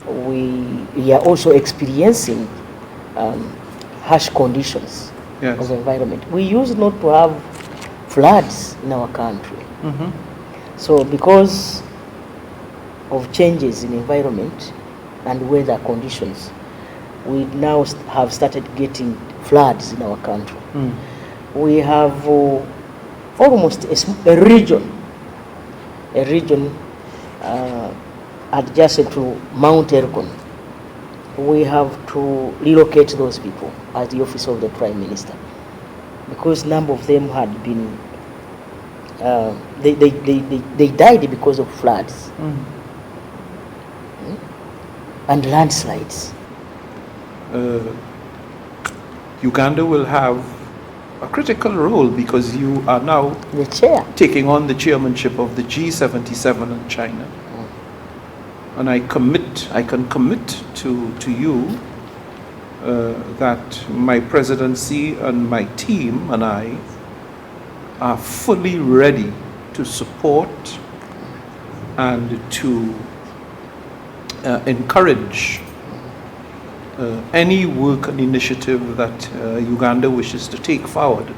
we are also experiencing harsh conditions Yes. of environment. We used not to have floods in our country. Mm-hmm. So because of changes in environment and weather conditions, we now have started getting floods in our country. Mm. We have almost a region adjacent to Mount Elgon. We have to relocate those people at the office of the Prime Minister because a number of them had been they died because of floods and landslides. Uganda will have a critical role because you are now The chair. taking on the chairmanship of the G77 in China. And I can commit to you that my presidency and my team and I are fully ready to support and to encourage any work and initiative that Uganda wishes to take forward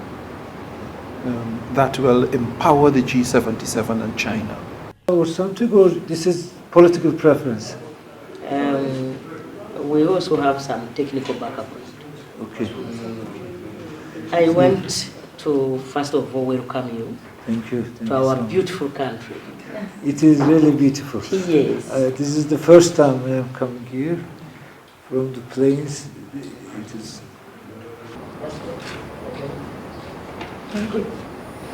that will empower the G77 and China. Or something, or this is political preference? We also have some technical backup. Okay. I want to first of all welcome you Thank you. Thank to you our so much. beautiful country. It is really beautiful. Yes. This is the first time I am coming here from the plains. It is. That's good. Okay. Thank you.